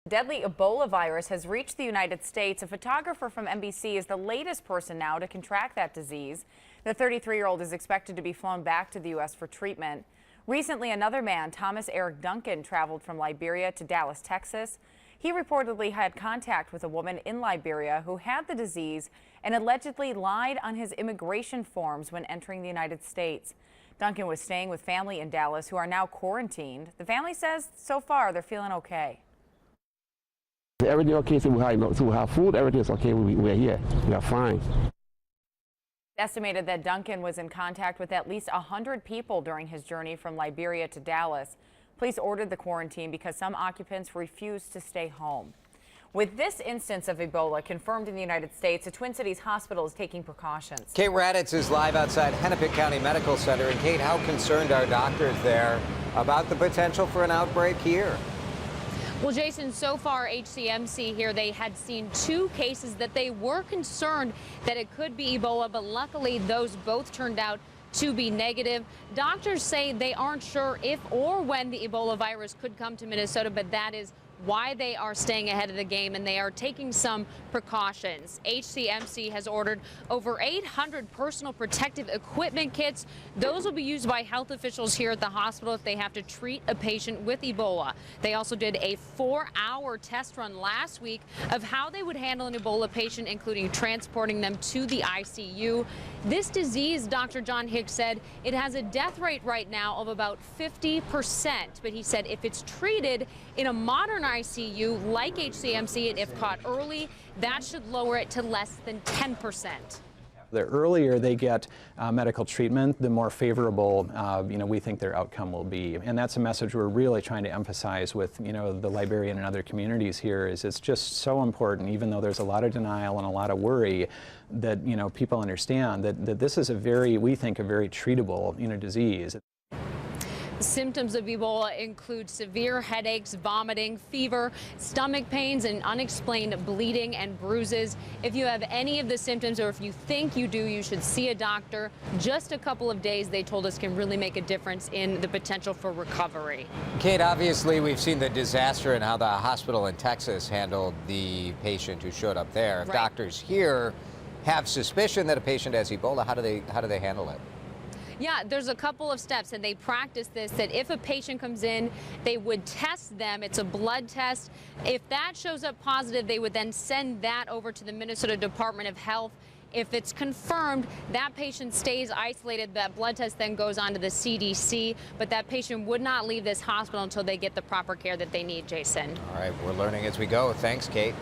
Deadly Ebola virus has reached the United States. A photographer from NBC is the latest person now to contract that disease. The 33-year-old is expected to be flown back to the U.S. for treatment. Recently, another man, Thomas Eric Duncan, traveled from Liberia to Dallas, Texas. He reportedly had contact with a woman in Liberia who had the disease and allegedly lied on his immigration forms when entering the United States. Duncan was staying with family in Dallas who are now quarantined. The family says so far they're feeling okay. Everything okay, so we have food, everything's okay, we're here, we are fine. Estimated that Duncan was in contact with at least 100 people during his journey from Liberia to Dallas. Police ordered the quarantine because some occupants refused to stay home. With this instance of Ebola confirmed in the United States, the Twin Cities Hospital is taking precautions. Kate Raddatz is live outside Hennepin County Medical Center. And Kate, how concerned are doctors there about the potential for an outbreak here? Well, Jason, so far HCMC here, they had seen 2 cases that they were concerned that it could be Ebola, but luckily those both turned out to be negative. Doctors say they aren't sure if or when the Ebola virus could come to Minnesota, but that is why they are staying ahead of the game and they are taking some precautions. HCMC has ordered over 800 personal protective equipment kits. Those will be used by health officials here at the hospital if they have to treat a patient with Ebola. They also did a 4-hour test run last week of how they would handle an Ebola patient, including transporting them to the ICU. This disease, Dr. John Hicks said, it has a death rate right now of about 50%. But he said if it's treated in a modern ICU like HCMC, and if caught early, that should lower it to less than 10%. The earlier they get medical treatment, the more favorable, we think their outcome will be. And that's a message we're really trying to emphasize with, the Liberian and other communities here is it's just so important, even though there's a lot of denial and a lot of worry, that, people understand that this is we think, a very treatable, disease. Symptoms of Ebola include severe headaches, vomiting, fever, stomach pains, and unexplained bleeding and bruises. If you have any of the symptoms or if you think you do, you should see a doctor. Just a couple of days, they told us, can really make a difference in the potential for recovery. Kate, obviously we've seen the disaster and how the hospital in Texas handled the patient who showed up there. If doctors here have suspicion that a patient has Ebola, how do they handle it? Yeah, there's a couple of steps, and they practice this, that if a patient comes in, they would test them. It's a blood test. If that shows up positive, they would then send that over to the Minnesota Department of Health. If it's confirmed, that patient stays isolated. That blood test then goes on to the CDC, but that patient would not leave this hospital until they get the proper care that they need, Jason. All right, we're learning as we go. Thanks, Kate.